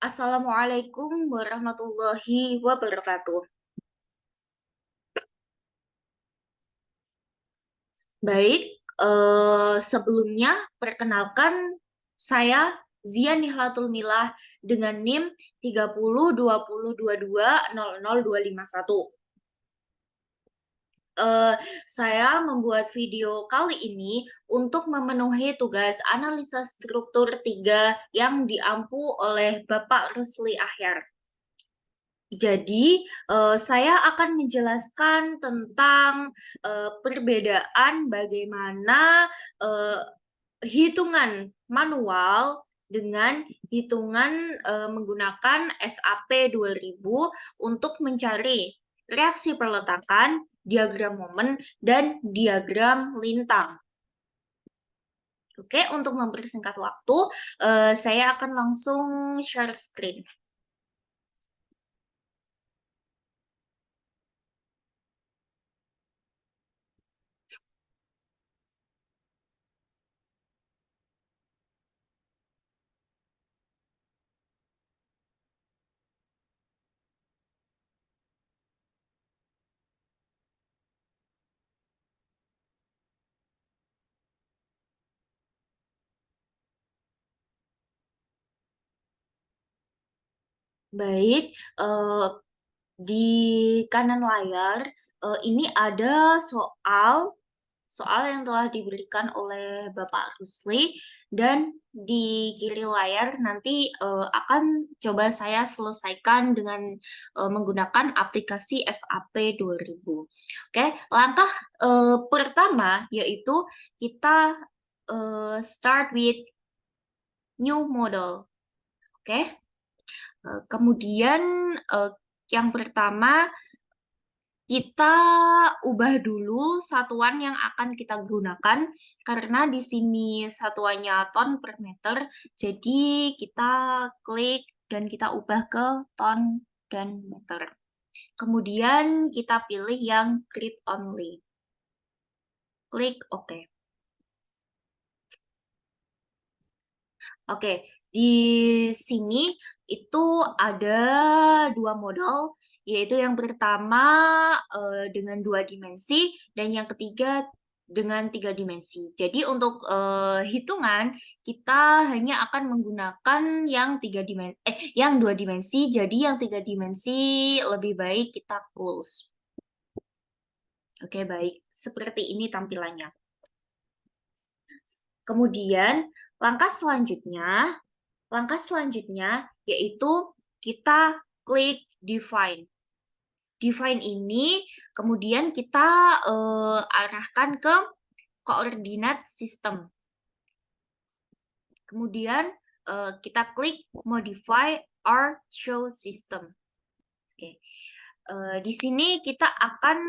Assalamualaikum warahmatullahi wabarakatuh. Baik, sebelumnya perkenalkan saya Zia Nihlatul Milah dengan NIM 3020220025 saya membuat video kali ini untuk memenuhi tugas analisa struktur 3 yang diampu oleh Bapak Rusli Ahyar. Jadi, saya akan menjelaskan tentang perbedaan bagaimana eh, hitungan manual dengan hitungan menggunakan SAP 2000 untuk mencari reaksi perletakan, diagram momen, dan diagram lintang. Oke, untuk mempersingkat waktu, saya akan langsung share screen. Baik, di kanan layar ini ada soal soal yang telah diberikan oleh Bapak Rusli, dan di kiri layar nanti akan coba saya selesaikan dengan menggunakan aplikasi SAP 2000. Oke, langkah pertama yaitu kita start with new model. Oke. Kemudian eh, yang pertama kita ubah dulu satuan yang akan kita gunakan karena di sini satuannya ton per meter. Jadi kita klik dan kita ubah ke ton dan meter. Kemudian kita pilih yang grid only. Klik OK. Oke, di sini itu ada dua modal, yaitu yang pertama dengan dua dimensi dan yang ketiga dengan tiga dimensi. Jadi untuk hitungan kita hanya akan menggunakan yang yang dua dimensi. Jadi yang tiga dimensi lebih baik kita close. Oke, baik. Seperti ini tampilannya. Kemudian Langkah selanjutnya yaitu kita klik define. Define ini kemudian kita arahkan ke koordinat sistem. Kemudian kita klik modify or show system. Oke. Di sini kita akan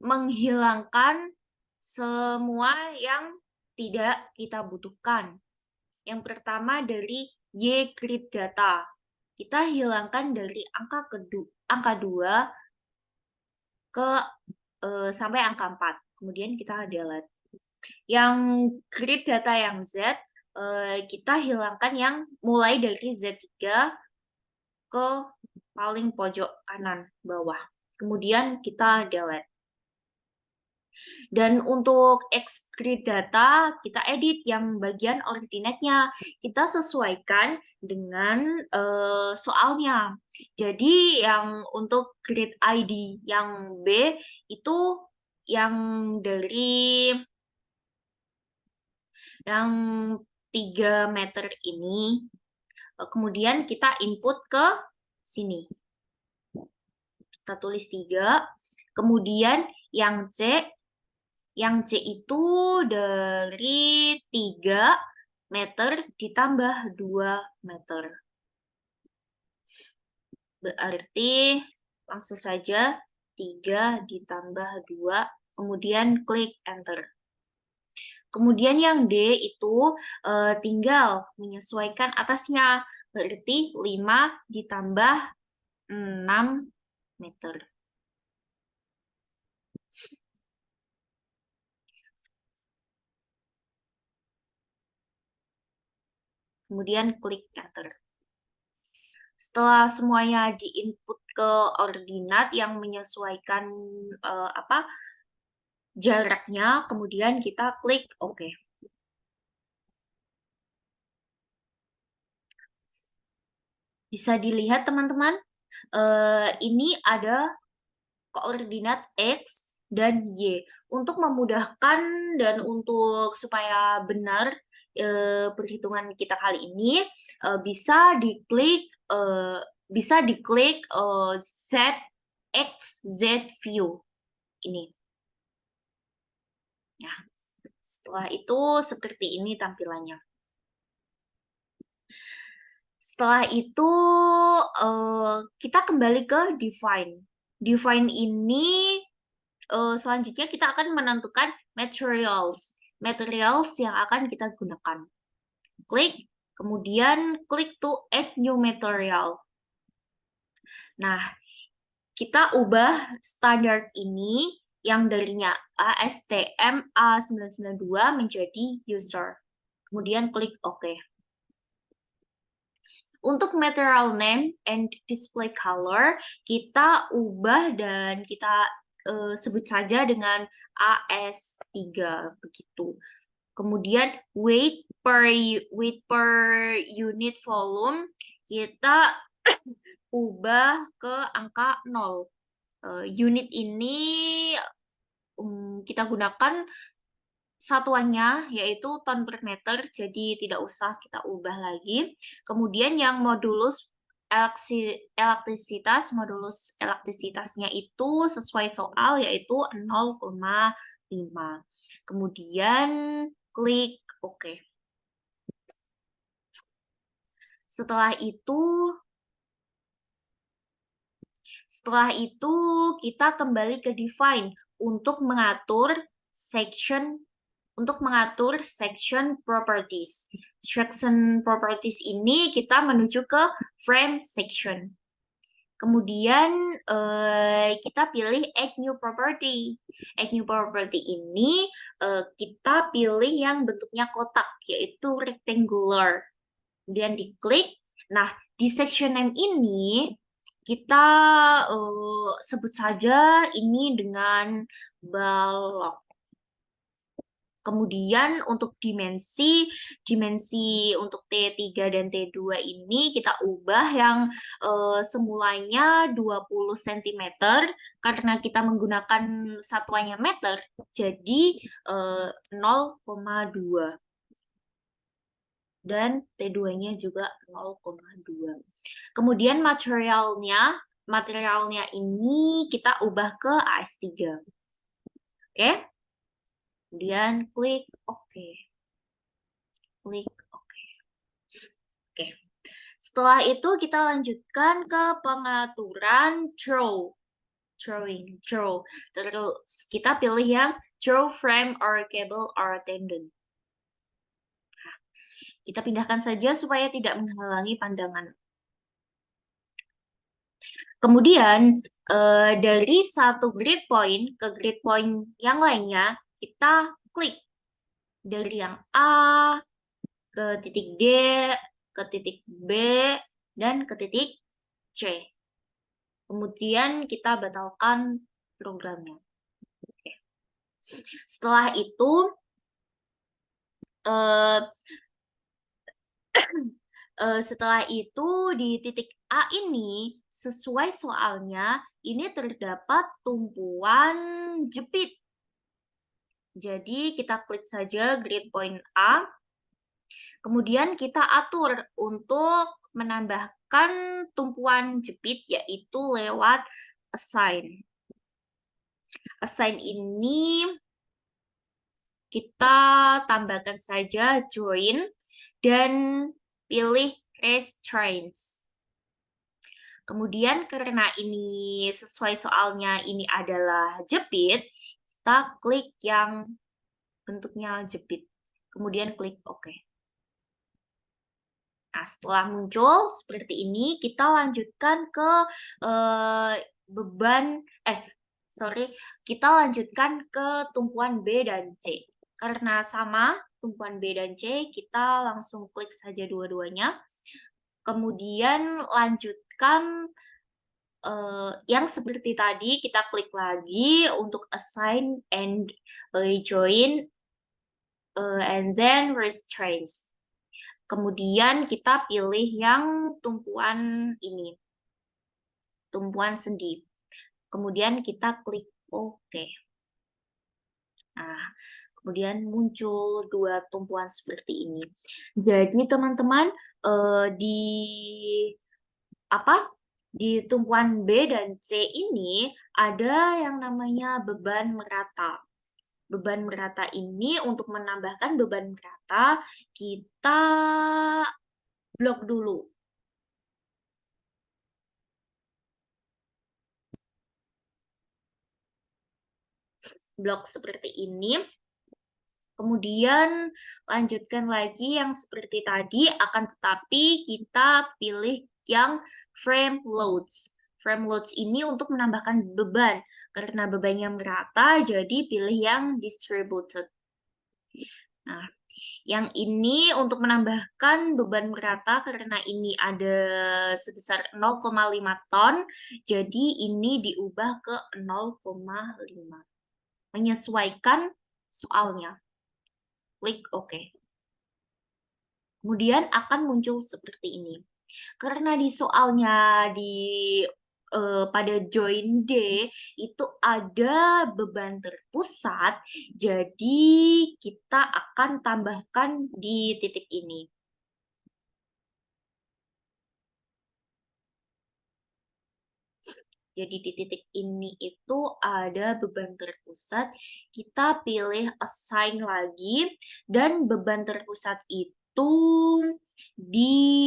menghilangkan semua yang tidak kita butuhkan. Yang pertama dari Y-grid data. Kita hilangkan dari angka 2 ke sampai angka 4. Kemudian kita delete. Yang grid data yang Z, kita hilangkan yang mulai dari Z3 ke paling pojok kanan bawah. Kemudian kita delete. Dan untuk X-grid data, kita edit yang bagian ordinate-nya. Kita sesuaikan dengan soalnya. Jadi yang untuk grid ID yang B itu yang dari yang 3 meter ini. Kemudian kita input ke sini. Kita tulis 3. Kemudian yang C itu dari 3 meter ditambah 2 meter. Berarti langsung saja 3 ditambah 2, kemudian klik enter. Kemudian yang D itu tinggal menyesuaikan atasnya, berarti 5 ditambah 6 meter. Kemudian klik enter. Setelah semuanya di-input ke ordinat yang menyesuaikan jaraknya, kemudian kita klik OK. Bisa dilihat teman-teman, ini ada koordinat X dan Y. Untuk memudahkan dan untuk supaya benar perhitungan kita kali ini, bisa diklik Z, X, Z view ini. Nah, setelah itu seperti ini tampilannya. Setelah itu kita kembali ke define. Define ini selanjutnya kita akan menentukan materials. Materials yang akan kita gunakan. Klik, kemudian klik to add new material. Nah, kita ubah standar ini yang darinya ASTM A992 menjadi user. Kemudian klik OK. Untuk material name and display color, kita ubah dan kita sebut saja dengan AS3 begitu. Kemudian weight per unit volume kita ubah ke angka 0. Unit ini kita gunakan satuannya yaitu ton per meter, jadi tidak usah kita ubah lagi. Kemudian yang modulus elektrisitasnya itu sesuai soal yaitu 0,5. Kemudian klik OK. Setelah itu kita kembali ke define untuk mengatur section properties. Section properties ini kita menuju ke frame section. Kemudian kita pilih add new property. Add new property ini kita pilih yang bentuknya kotak, yaitu rectangular. Kemudian diklik. Nah, di section name ini kita sebut saja ini dengan balok. Kemudian untuk dimensi untuk T3 dan T2 ini kita ubah yang semulanya 20 cm karena kita menggunakan satuannya meter, jadi 0,2. Dan T2-nya juga 0,2. Kemudian materialnya ini kita ubah ke AS3. Oke? Kemudian klik OK. Klik OK. Oke. Setelah itu kita lanjutkan ke pengaturan draw. Terus kita pilih yang draw frame or cable or tendon. Kita pindahkan saja supaya tidak menghalangi pandangan. Kemudian dari satu grid point ke grid point yang lainnya, kita klik dari yang A ke titik D, ke titik B, dan ke titik C. Kemudian kita batalkan programnya. Oke. Setelah itu, di titik A ini, sesuai soalnya, ini terdapat tumpuan jepit. Jadi kita klik saja grid point A. Kemudian kita atur untuk menambahkan tumpuan jepit yaitu lewat assign. Assign ini kita tambahkan saja join dan pilih restraints. Kemudian karena ini sesuai soalnya ini adalah jepit, kita klik yang bentuknya jepit. Kemudian klik OK. Nah, setelah muncul seperti ini, kita lanjutkan ke kita lanjutkan ke tumpuan B dan C. Karena sama tumpuan B dan C, kita langsung klik saja dua-duanya. Kemudian lanjutkan yang seperti tadi, kita klik lagi untuk assign and rejoin and then restraints. Kemudian kita pilih yang tumpuan ini, tumpuan sendi. Kemudian kita klik OK. Nah, kemudian muncul dua tumpuan seperti ini. Jadi teman-teman di di tumpuan B dan C ini ada yang namanya beban merata. Beban merata ini untuk menambahkan beban merata kita blok dulu. Blok seperti ini. Kemudian lanjutkan lagi yang seperti tadi, akan tetapi kita pilih yang frame loads. Frame loads ini untuk menambahkan beban. Karena bebannya merata, jadi pilih yang distributed. Nah, yang ini untuk menambahkan beban merata karena ini ada sebesar 0,5 ton, jadi ini diubah ke 0,5. Menyesuaikan soalnya. Klik OK. Kemudian akan muncul seperti ini. Karena di soalnya pada join D itu ada beban terpusat, jadi kita akan tambahkan di titik ini. Jadi di titik ini itu ada beban terpusat, kita pilih assign lagi, dan beban terpusat itu di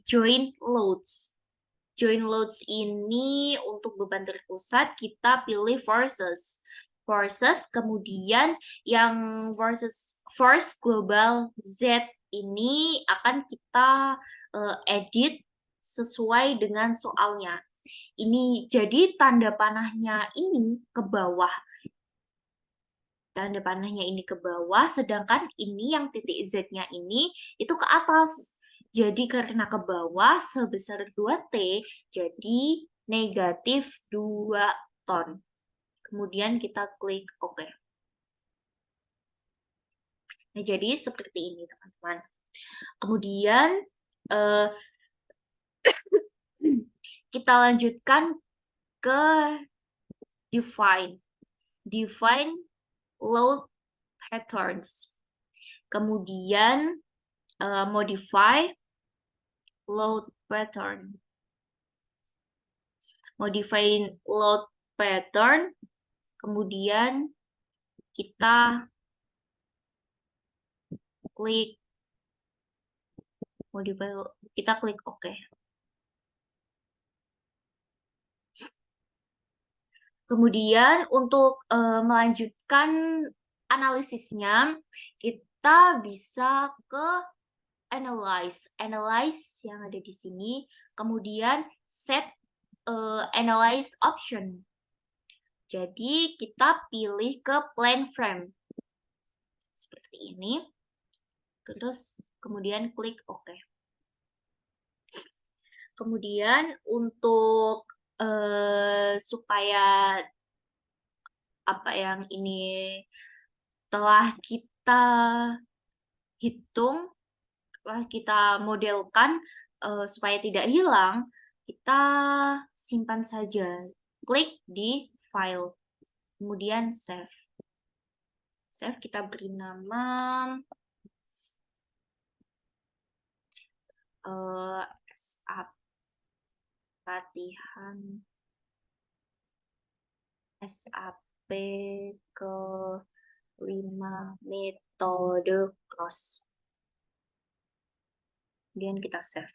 join loads. Join loads ini untuk beban terpusat kita pilih forces. Forces, kemudian yang force global Z ini akan kita edit sesuai dengan soalnya. Ini jadi tanda panahnya ini ke bawah. Tanda panahnya ini ke bawah, sedangkan ini yang titik Z-nya ini itu ke atas. Jadi karena ke bawah sebesar 2T, jadi negatif 2 ton. Kemudian kita klik OK. Nah, jadi seperti ini, teman-teman. Kemudian kita lanjutkan ke define. Define load patterns. Kemudian modify load pattern. Modify load pattern. Kemudian kita klik modify, kita klik OK. Kemudian untuk melanjutkan analisisnya, kita bisa ke analyze yang ada di sini, kemudian set analyze option. Jadi kita pilih ke plane frame seperti ini, terus kemudian klik OK. Kemudian untuk supaya apa yang ini telah kita hitung, telah kita modelkan supaya tidak hilang, kita simpan saja. Klik di file, kemudian save. Save, kita beri nama latihan SAP ke 5 metode cross. Kemudian kita save.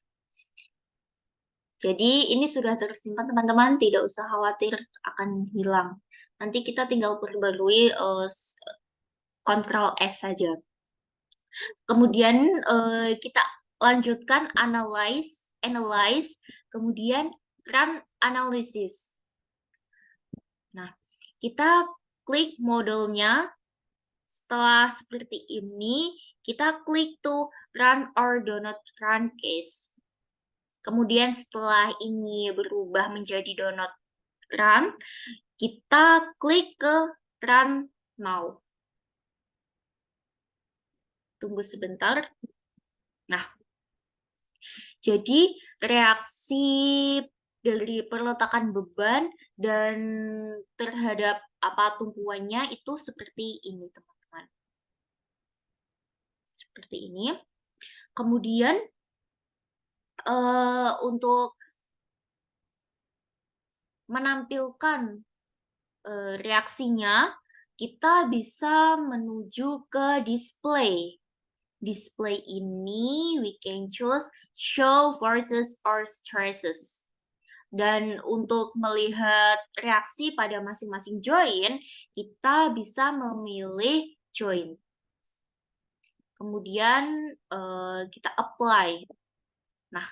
Jadi ini sudah tersimpan, teman-teman, tidak usah khawatir akan hilang. Nanti kita tinggal perbarui Ctrl S saja. Kemudian kita lanjutkan analyze, kemudian run analysis. Nah, kita klik modelnya. Setelah seperti ini, kita klik tuh run or do not run case. Kemudian setelah ini berubah menjadi do not run, kita klik ke run now. Tunggu sebentar. Nah, jadi reaksi dari perletakan beban dan terhadap apa tumpuannya itu seperti ini, teman-teman. Seperti ini. Kemudian untuk menampilkan reaksinya, kita bisa menuju ke display. Display ini we can choose show forces or stresses. Dan untuk melihat reaksi pada masing-masing join, kita bisa memilih join. Kemudian kita apply. Nah,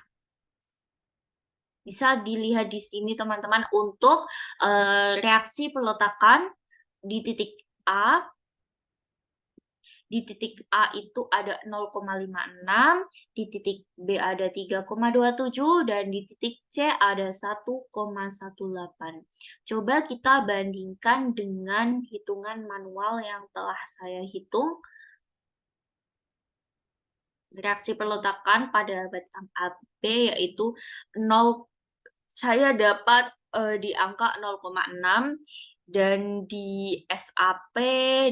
bisa dilihat di sini teman-teman untuk reaksi peletakan di titik A. Di titik A itu ada 0,56, di titik B ada 3,27, dan di titik C ada 1,18. Coba kita bandingkan dengan hitungan manual yang telah saya hitung. Reaksi peletakan pada batang AB yaitu 0, saya dapat di angka 0,6 dan di SAP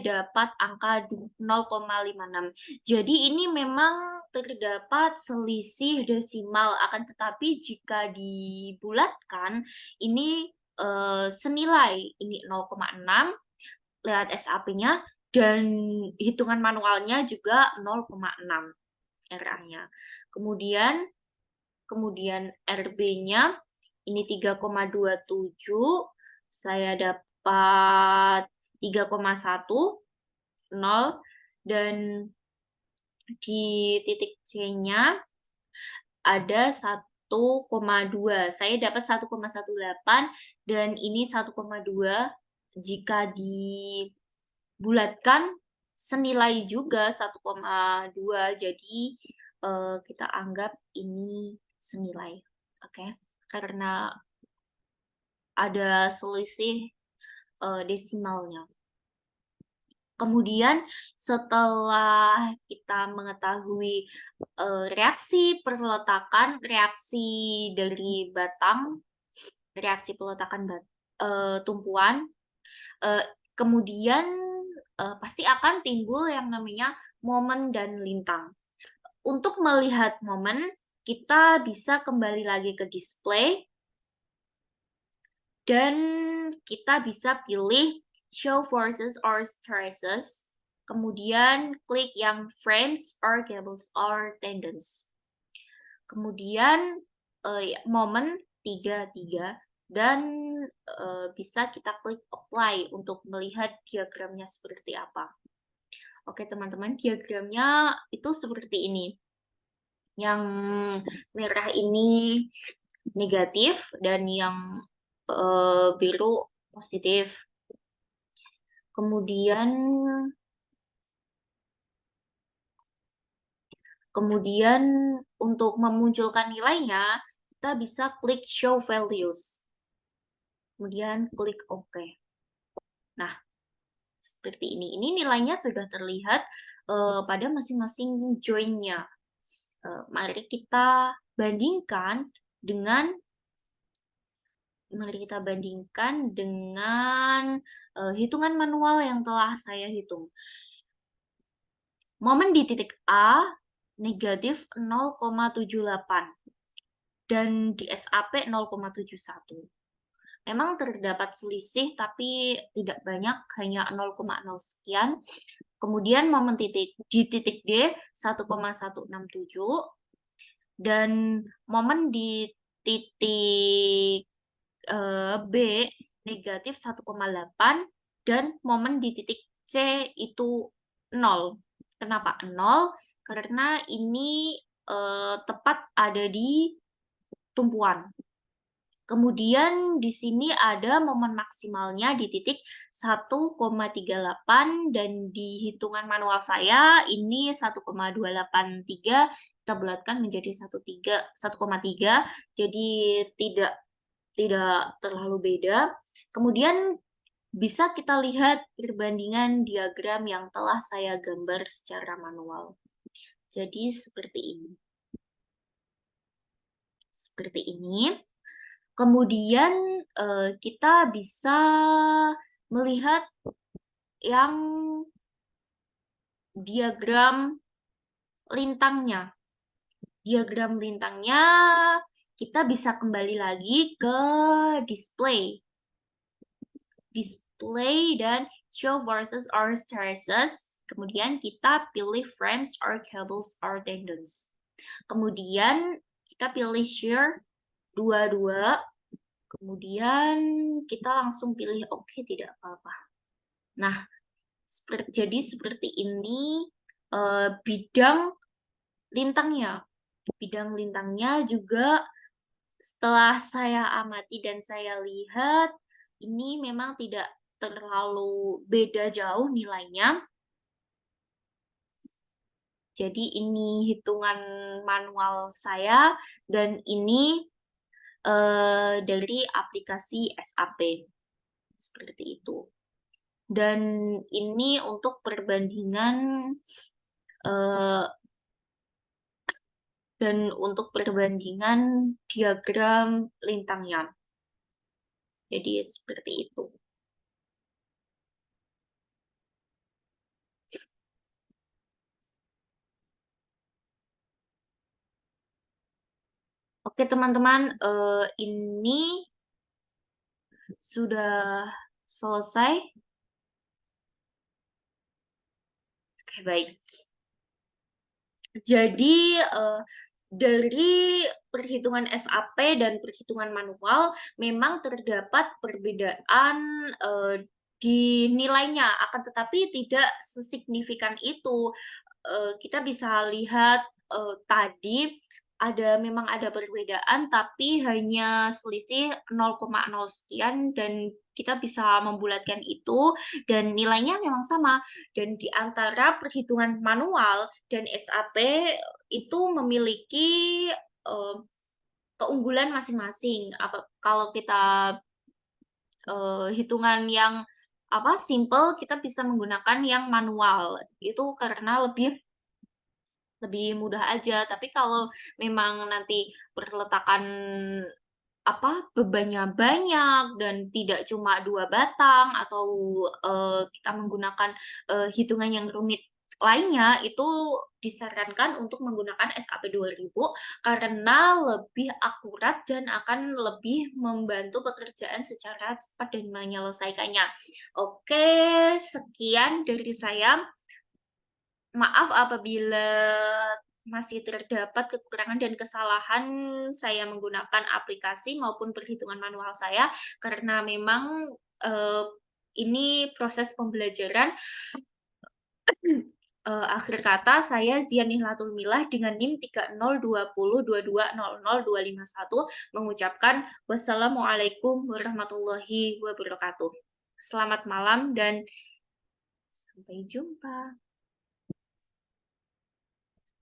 dapat angka 0,56. Jadi ini memang terdapat selisih desimal, akan tetapi jika dibulatkan ini senilai, ini 0,6 lihat SAP-nya dan hitungan manualnya juga 0,6 RA-nya. Kemudian RB-nya ini 3,27, saya dapat 3,10, dan di titik C-nya ada 1,2. Saya dapat 1,18 dan ini 1,2. Jika dibulatkan senilai juga 1,2. Jadi kita anggap ini senilai. Oke. Karena ada selisih desimalnya. Kemudian setelah kita mengetahui reaksi perletakan, reaksi dari batang, reaksi peletakan tumpuan, kemudian pasti akan timbul yang namanya momen dan lintang. Untuk melihat momen, kita bisa kembali lagi ke display, dan kita bisa pilih show forces or stresses, kemudian klik yang frames or cables or tendons. Kemudian momen 3, dan bisa kita klik apply untuk melihat diagramnya seperti apa. Oke teman-teman, diagramnya itu seperti ini. Yang merah ini negatif dan yang biru positif. Kemudian untuk memunculkan nilainya, kita bisa klik show values. Kemudian klik OK. Nah, seperti ini. Ini nilainya sudah terlihat pada masing-masing join-nya. Mari kita bandingkan dengan hitungan manual yang telah saya hitung. Momen di titik A negatif 0,78 dan di SAP 0,71. Memang terdapat selisih tapi tidak banyak, hanya 0,0 sekian. Kemudian momen di titik D 1,167 dan momen di titik B negatif 1,8 dan momen di titik C itu 0. Kenapa 0? Karena ini tepat ada di tumpuan. Kemudian di sini ada momen maksimalnya di titik 1,38 dan di hitungan manual saya ini 1,283 kita bulatkan menjadi 1,3 jadi tidak terlalu beda. Kemudian bisa kita lihat perbandingan diagram yang telah saya gambar secara manual. Jadi seperti ini. Seperti ini. Kemudian kita bisa melihat yang diagram lintangnya. Diagram lintangnya kita bisa kembali lagi ke display. Display dan show versus or traces. Kemudian kita pilih frames or cables or tendons. Kemudian kita pilih shear dua-dua. Kemudian kita langsung pilih oke, tidak apa-apa. Nah, jadi seperti ini bidang lintangnya. Bidang lintangnya juga setelah saya amati dan saya lihat, ini memang tidak terlalu beda jauh nilainya. Jadi ini hitungan manual saya dan ini dari aplikasi SAP. Seperti itu. Dan ini untuk perbandingan diagram lintangnya. Jadi seperti itu. Oke teman-teman, ini sudah selesai. Oke, baik. Jadi dari perhitungan SAP dan perhitungan manual memang terdapat perbedaan di nilainya, akan tetapi tidak sesignifikan itu. Kita bisa lihat tadi memang ada perbedaan, tapi hanya selisih 0,0 sekian dan kita bisa membulatkan itu dan nilainya memang sama. Dan di antara perhitungan manual dan SAP itu memiliki keunggulan masing-masing. Kalau kita hitungan yang simple, kita bisa menggunakan yang manual. Itu karena lebih mudah aja. Tapi kalau memang nanti perletakan bebannya banyak dan tidak cuma 2 batang atau kita menggunakan hitungan yang rumit lainnya, itu disarankan untuk menggunakan SAP 2000 karena lebih akurat dan akan lebih membantu pekerjaan secara cepat dan menyelesaikannya. Oke, sekian dari saya. Maaf apabila masih terdapat kekurangan dan kesalahan saya menggunakan aplikasi maupun perhitungan manual saya, karena memang, ini proses pembelajaran. Akhir kata saya Zian Nihlatul Milah dengan NIM 302022002551 mengucapkan wassalamualaikum warahmatullahi wabarakatuh. Selamat malam dan sampai jumpa.